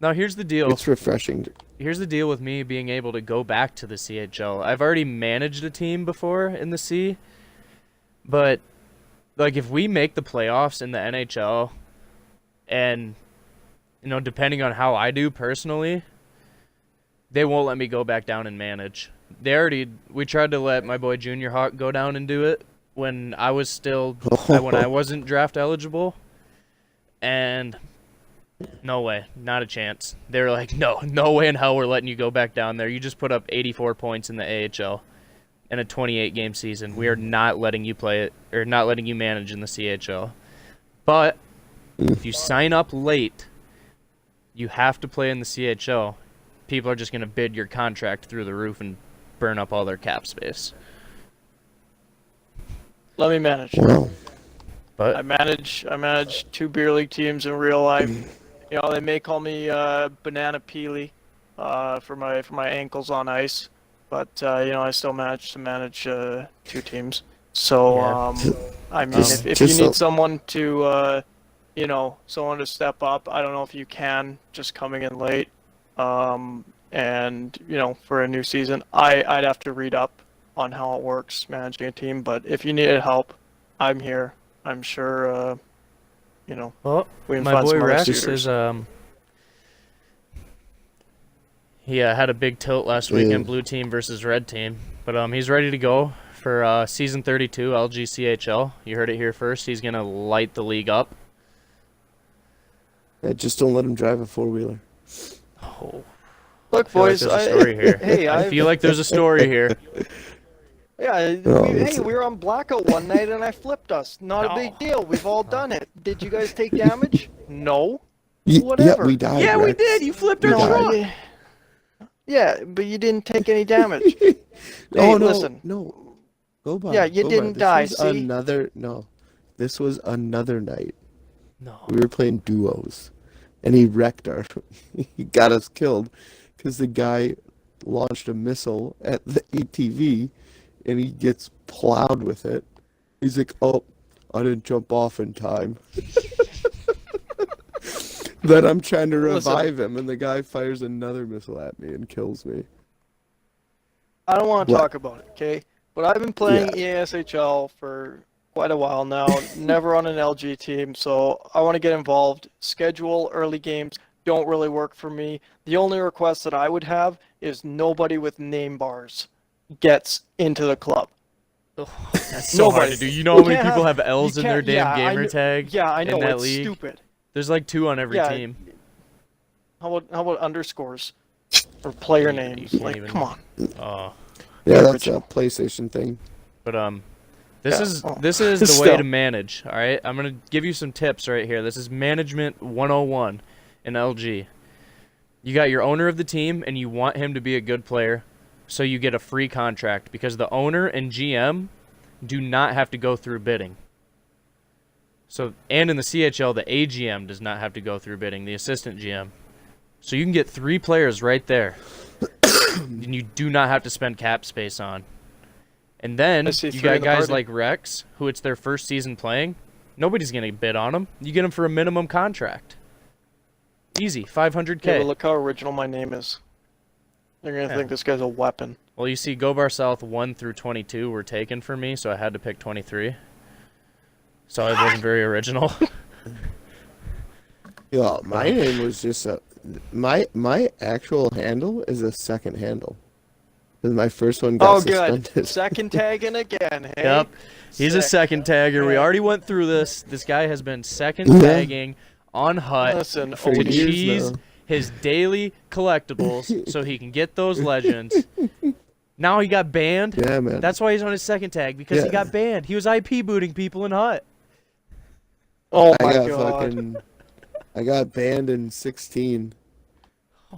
Now, here's the deal. It's refreshing. Here's the deal with me being able to go back to the CHL. I've already managed a team before in the C, but like if we make the playoffs in the NHL, and you know, depending on how I do personally, they won't let me go back down and manage. We tried to let my boy Junior Hawk go down and do it when I was still, when I wasn't draft eligible, and no way, not a chance. They were like, no way in hell we're letting you go back down there. You just put up 84 points in the AHL in a 28-game season. We are not letting you play it, or not letting you manage in the CHL. But if you sign up late, you have to play in the CHL. People are just going to bid your contract through the roof and burn up all their cap space. Let me manage. Wow. But I manage 2 beer league teams in real life. You know, they may call me Banana Peely for my ankles on ice, but you know, I still manage to manage 2 teams. So Yeah. I mean, if you Just need someone to you know, someone to step up, I don't know if you can just coming in late. And you know, for a new season, I'd have to read up on how it works managing a team. But if you needed help, I'm here. I'm sure. You know, well, we can my find boy some other Rexx suitors. is he had a big tilt last weekend, blue team versus red team. But he's ready to go for season 32 LGCHL. You heard it here first. He's gonna light the league up. Yeah, just don't let him drive a 4-wheeler. Oh, Look, I feel like boys. there's a story here. Hey, I feel like there's a story here. Yeah, Oh, we were on blackout one night and I flipped us. Not a big deal. We've all done it. Did you guys take damage? No. Yeah, Whatever. we died. Yeah, we Rexx. did. You flipped We our died. truck. Yeah, but you didn't take any damage. Oh Hey, no, listen. no. Go by. Yeah, you go didn't by. die, This was see? This was another night. No. We were playing duos, and he wrecked he got us killed, because the guy launched a missile at the ATV, and he gets plowed with it. He's like, "Oh, I didn't jump off in time." Then I'm trying to Listen. revive him, and the guy fires another missile at me and kills me. I don't want to What? talk about it, okay? But I've been playing EASHL for quite a while now, never on an LG team, so I want to get involved. Schedule, early games don't really work for me. The only request that I would have is nobody with name bars gets into the club. That's so hard Nobody. to do. You know how You many can't people have- have L's you in their can't- damn yeah, I gamer kn- tag? Yeah, I know, in that it's league? stupid. There's like 2 on every Yeah. team. How about underscores? Or player You names? can't Like, even- come on. Oh. Yeah, that's original. a PlayStation thing. But Yeah, this is the way still. to manage. All right, I'm gonna give you some tips right here. This is management 101 in LG. You got your owner of the team, and you want him to be a good player, so you get a free contract because the owner and GM do not have to go through bidding. So, and in the CHL, the AGM does not have to go through bidding, the assistant GM. So you can get 3 players right there, and you do not have to spend cap space on. And then I see you 3 got in the guys party. like Rexx, who it's their first season playing. Nobody's going to bid on them. You get them for a minimum contract. Easy, 500K. Yeah, but look how original my name is. They're going to think this guy's a weapon. Well, you see, Go Bar South 1 through 22 were taken from me, so I had to pick 23. So I wasn't very original. Yeah, my name was just my actual handle is a second handle. 'Cause my first one got Oh, good. suspended. Second tagging again, hey? Yep. He's a Sick. second tagger. We Yeah. already went through this. This guy has been second Yeah. tagging on Hut Listen, For to OG. years cheese now. his daily collectibles so he can get those legends. Now he got banned. Yeah, man. That's why he's on his second tag, because he Yeah. got banned. He was IP booting people in Hut. Oh I my got god. I got banned in 16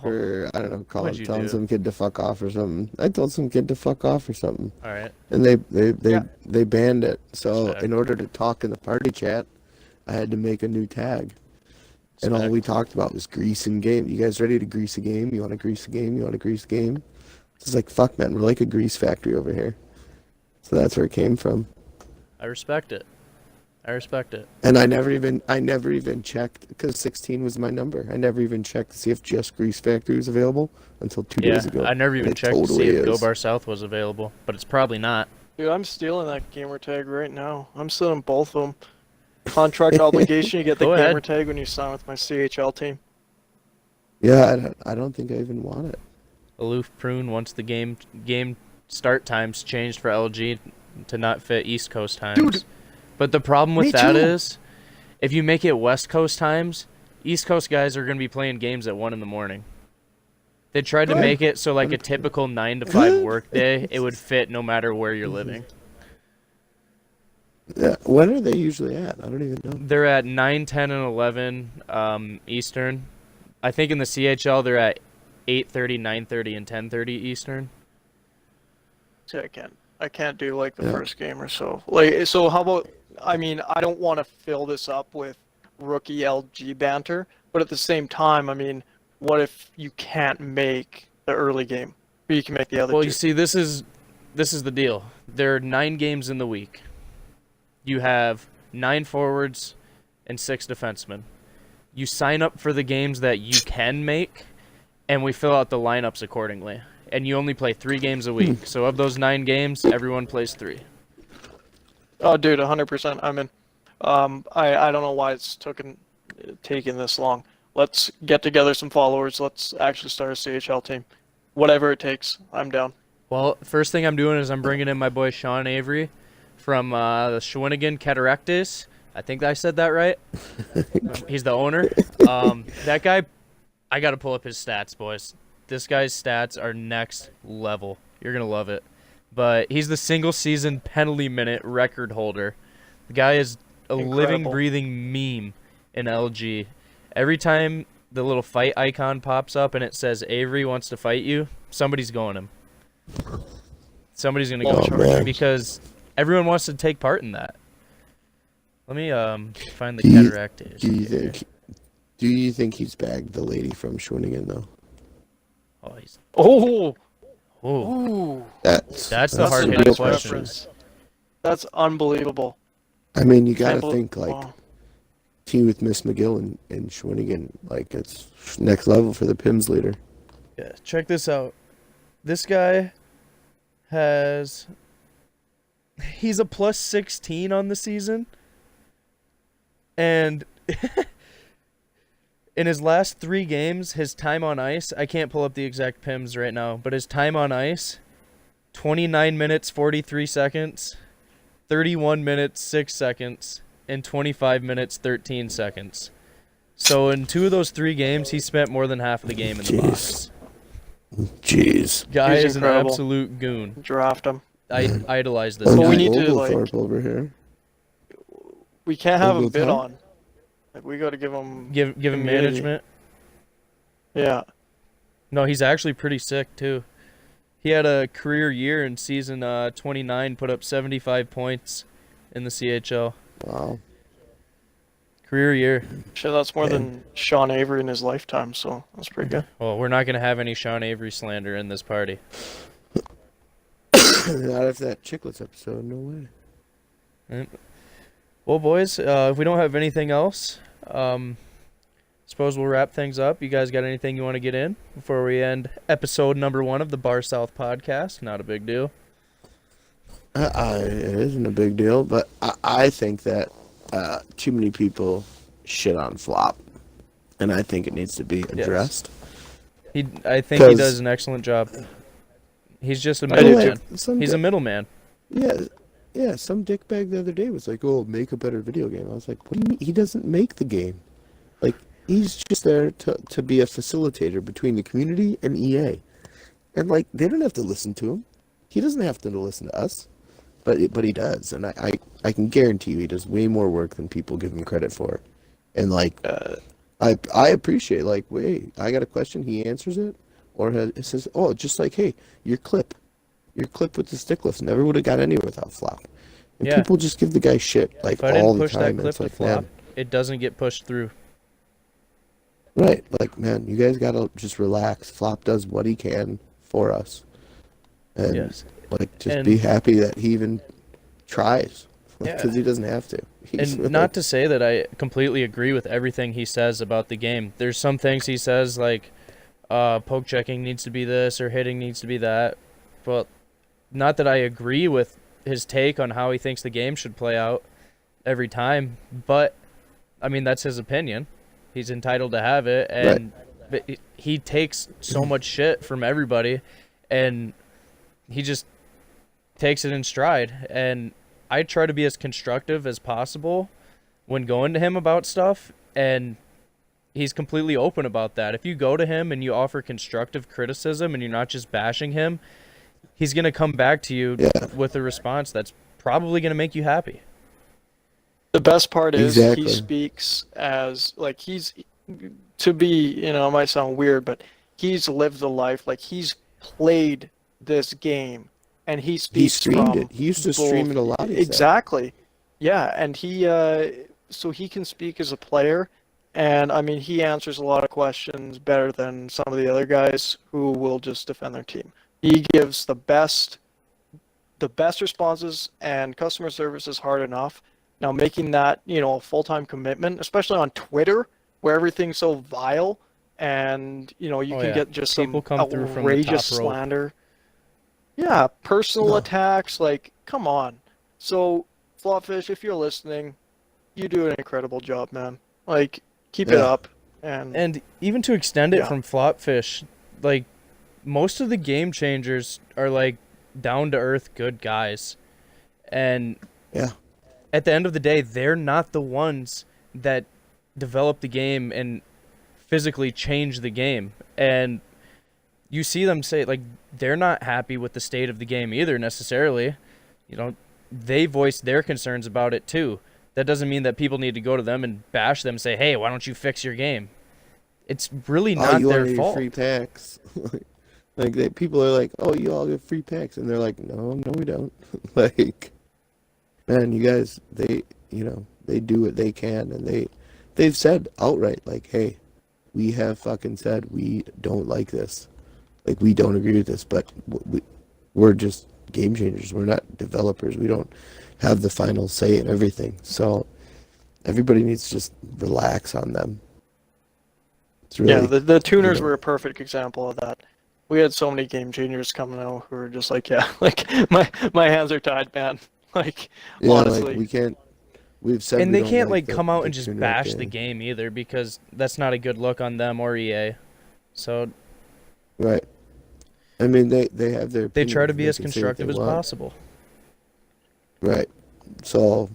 for, I don't know, What'd you telling do? some kid to fuck off or something. I told some kid to fuck off or something. All right. And they banned it. So Respect. in order to talk in the party chat, I had to make a new tag. And all Respect. we talked about was grease and game. You guys ready to grease a game? You want to grease a game? You want to grease a game? It's like, fuck, man, we're like a grease factory over here. So that's where it came from. I respect it. I respect it. And I never even checked, because 16 was my number. I never even checked to see if just Grease Factory was available until 2 Yeah, days ago. I never even And it checked to totally see if Go is. Bar South was available, but it's probably not. Dude, I'm stealing that gamer tag right now. I'm stealing both of them. Contract obligation, you get the Go gamer ahead. tag when you sign with my CHL team. Yeah, I don't think I even want it. aloof prune once the game start times changed for LG to not fit East Coast times. Dude, but the problem with me that too. is, if you make it West Coast times, East Coast guys are going to be playing games at 1 in the morning. They tried to Good. make it so like a typical 9 to 5 work day, it would fit no matter where you're living. Yeah, when are they usually at? I don't even know. They're at 9, 10, and 11 Eastern. I think in the CHL they're at 8:30, 9:30, and 10:30 Eastern. See, I can't do like the first game or so. Like, so how about? I mean, I don't want to fill this up with rookie LG banter, but at the same time, I mean, what if you can't make the early game, but you can make the other Well, two? you see, this is the deal. There are 9 games in the week. You have 9 forwards and 6 defensemen. You sign up for the games that you can make, and we fill out the lineups accordingly. And you only play 3 games a week. So of those 9 games, everyone plays 3. Oh, dude, 100%. I'm in. I don't know why it's taking this long. Let's get together some followers. Let's actually start a CHL team. Whatever it takes, I'm down. Well, first thing I'm doing is I'm bringing in my boy Sean Avery from the Shawinigan Cataractes. I think I said that right. He's the owner. That guy, I got to pull up his stats, boys. This guy's stats are next level. You're going to love it. But he's the single-season penalty minute record holder. The guy is a living, breathing meme in LG. Every time the little fight icon pops up and it says Avery wants to fight you, somebody's going him. Somebody's going to go him because everyone wants to take part in that. Let me find the Cataractes. Do you think he's bagged the lady from Shawinigan though? Oh, he's Oh, ooh. That's the hard-hitting question. That's unbelievable. I mean, you gotta Can't think bel- like wow. team with Miss McGill and Shawinigan, like it's next level for the Pims leader. Yeah, check this out. This guy he's a plus 16 on the season. And in his last 3 games, his time on ice, I can't pull up the exact PIMs right now, but his time on ice, 29 minutes, 43 seconds, 31 minutes, 6 seconds, and 25 minutes, 13 seconds. So in 2 of those 3 games, he spent more than half the game in the box. Jeez. Guy He's is an incredible. absolute goon. Draft him. I idolize this But guy. we need to, like- Oglethorpe over here. We can't have him bid Oglethorpe? on. Like, we got to give him. Give him community. management. Yeah. No, he's actually pretty sick too. He had a career year in season 29, put up 75 points in the CHL. Wow. Career year. Shit, that's more than Sean Avery in his lifetime, so that's pretty good. Well, we're not going to have any Sean Avery slander in this party. Not after that Chicklets episode, no way. Well, boys, if we don't have anything else, suppose we'll wrap things up. You guys got anything you want to get in before we end episode number 1 of the Bar South podcast? Not a big deal. It isn't a big deal, but I think that too many people shit on Flop, and I think it needs to be addressed. I think he 'Cause- does an excellent job. He's just a I do middleman. Some He's a middleman. Yeah, some dickbag the other day was like, "Oh, make a better video game." I was like, "What do you mean? He doesn't make the game. Like, he's just there to be a facilitator between the community and EA, and like they don't have to listen to him. He doesn't have to listen to us, but he does, and I can guarantee you he does way more work than people give him credit for, and like I appreciate like, wait, I got a question, he answers it, or it says, oh, just like, hey, your clip with the stick lift never would have got anywhere without Flop. And Yeah. people just give the guy shit like If I all didn't the push that time. clip It's to like, Flop, man, it doesn't get pushed through. right? Like, man, you guys gotta just relax. Flop does what he can for us, and Yes. like just And- be happy that he even tries, Yeah. because he doesn't have to. He's And not to say that I completely agree with everything he says about the game. There's some things he says like poke checking needs to be this or hitting needs to be that. But not that I agree with his take on how he thinks the game should play out every time. But, I mean, that's his opinion. He's entitled to have it. And but he takes so much shit from everybody, and he just takes it in stride. And I try to be as constructive as possible when going to him about stuff, and he's completely open about that. If you go to him and you offer constructive criticism and you're not just bashing him, he's going to come back to you with a response that's probably going to make you happy. The best part is Exactly. he speaks as, like, he's, to be, you know, it might sound weird, but he's lived the life, like, he's played this game, and he speaks He streamed from it. He used to both- stream it a lot. He said. Exactly. Yeah, and he, so he can speak as a player, and, I mean, he answers a lot of questions better than some of the other guys who will just defend their team. He gives the best responses, and customer service is hard enough. Now, making that, you know, a full-time commitment, especially on Twitter, where everything's so vile, and, you know, you can get just People some come through from the outrageous top rope. slander. Yeah, personal attacks, like, come on. So, Flopfish, if you're listening, you do an incredible job, man. Like, keep it up. And even to extend it Yeah. from Flopfish, like, most of the game changers are, like, down-to-earth good guys. And at the end of the day, they're not the ones that develop the game and physically change the game. And you see them say, like, they're not happy with the state of the game either, necessarily. You know, they voice their concerns about it, too. That doesn't mean that people need to go to them and bash them and say, hey, why don't you fix your game? It's really not you their all fault. get free packs. Like, people are like, oh, you all get free packs. And they're like, no, we don't. Like, man, you guys, they do what they can. And they've said outright, like, hey, we have fucking said we don't like this. Like, we don't agree with this, but we're just game changers. We're not developers. We don't have the final say in everything. So everybody needs to just relax on them. It's really, Yeah, the tuners were a perfect example of that. We had so many game changers coming out who were just like, yeah, like, my hands are tied, man. Like, honestly. like, we can't. We've said, And we they don't can't, like come out and just tuner bash the game either, because that's not a good look on them or EA. So Right. I mean, they have their. they try to opinions. be They as can say what they constructive as want. possible. Right. So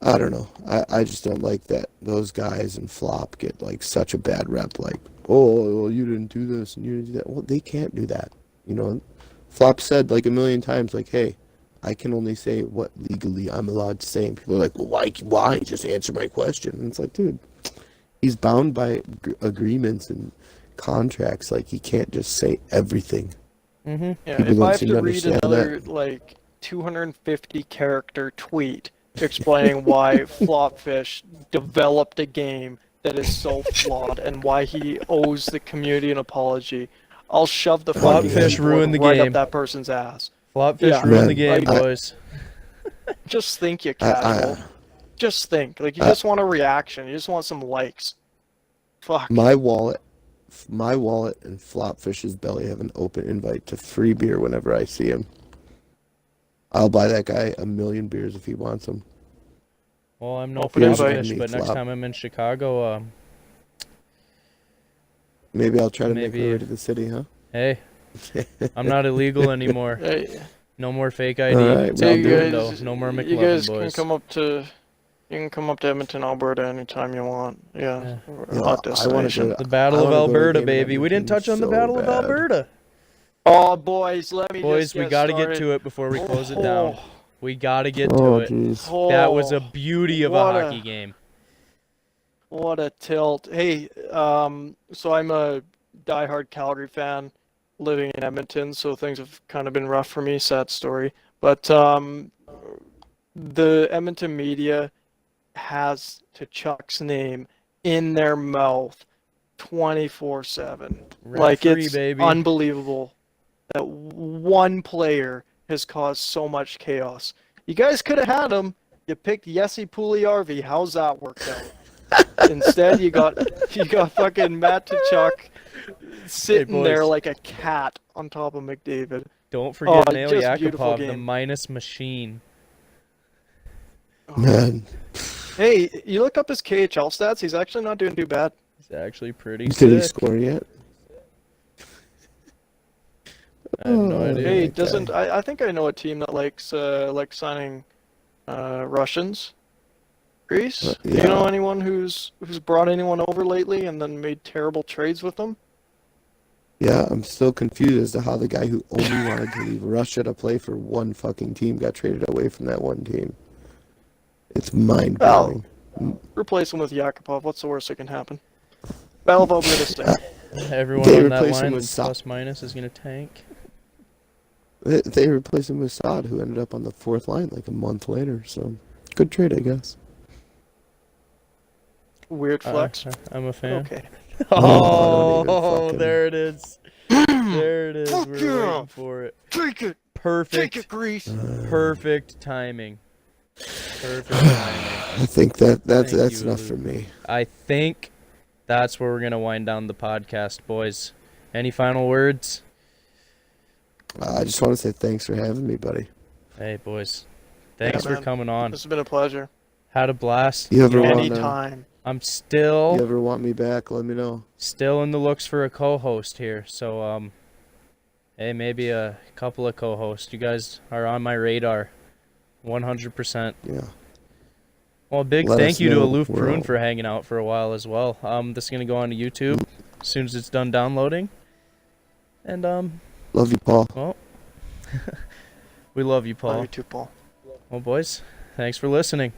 I don't know. I just don't like that those guys in Flop get like such a bad rep. Like, oh, well, you didn't do this and you didn't do that. Well, they can't do that. You know, Flop said like a million times, like, hey, I can only say what legally I'm allowed to say. And people are like, well, why? Just answer my question. And it's like, dude, he's bound by agreements and contracts. Like, he can't just say everything. Mm-hmm. Yeah, People if don't I have seem to to read understand another, that. like, 250 character tweet explaining why Flopfish developed a game that is so flawed and why he owes the community an apology, I'll shove the fucking Flopfish keyboard ruined the right game. up that person's ass. Flopfish Yeah. ruined Man, the game, like, boys. Just think, you casual. Just think. Like, you just want a reaction. You just want some likes. Fuck. My wallet and Flopfish's belly have an open invite to free beer whenever I see him. I'll buy that guy 1 million beers if he wants them. Well, I'm no Open invite. Flopfish, but next Flop. time I'm in Chicago, Maybe I'll try to make Maybe my way if- to the city, huh? hey, I'm not illegal anymore. Hey, No more fake ID. All right, It's well, out you the dude. window. guys, No more you McLovin, guys boys. You can come up to Edmonton, Alberta anytime you want. Yeah. We're a Yeah, hot I wanna destination. go The Battle I of wanna go to a Alberta, game in baby. We didn't Edmonton touch on the so Battle of bad. Alberta. Oh, boys, let me Boys, just we get got to get started. to it before we close it down. Oh, We got to get to Oh, it. jeez. That was a oh, beauty of a what hockey game. What a tilt. Hey, so I'm a diehard Calgary fan living in Edmonton, so things have kind of been rough for me, sad story. But the Edmonton media has Chuck's name in their mouth 24/7. Like, Rent-free, it's baby. unbelievable that one player has caused so much chaos. You guys could have had him. You picked Jesse Puljujärvi. How's that worked out? Instead, you got fucking Matt Tkachuk sitting boys. there like a cat on top of McDavid. Don't forget Oh, Nail just beautiful Yakupov, the game. minus machine. Man, Hey, you look up his KHL stats. He's actually not doing too bad. It's actually pretty Did he sick. score yet? I have no Oh, idea. Hey, that doesn't guy. I think I know a team that likes signing Russians. Greece? Do you know Yeah. anyone who's brought anyone over lately and then made terrible trades with them? Yeah, I'm still confused as to how the guy who only wanted to leave Russia to play for one fucking team got traded away from that one team. It's mind-blowing. Replace him with Yakupov. What's the worst that can happen? Battle of Alberta State. Everyone They on that replaced him line, with Sa- plus minus, is gonna tank. They replaced him with Saad, who ended up on the fourth line like a month later. So, good trade, I guess. Weird flex. I'm a fan. Okay. Oh, don't even Oh, fucking- there it is. There it is. Fuck We're yeah. waiting for it. Take it! Perfect. Greece! Perfect timing. Perfect timing. I think that's Thank that's you, enough Luke. for me. I think that's where we're gonna wind down the podcast, boys. Any final words? I just want to say thanks for having me, buddy. Hey, boys. Thanks for man. coming on. This has been a pleasure. Had a blast. You ever know, wanna- Anytime. I'm You still ever want me back? Let me know. in the looks for a co-host here. So hey, maybe a couple of co-hosts. You guys are on my radar. 100%. Yeah. Well, big Let thank us you to know. Aloof We're Prune all- for hanging out for a while as well. This is gonna go on to YouTube as soon as it's done downloading. And Love you, Paul. well, we love you, Love Paul. you too, Paul. Well, boys, thanks for listening.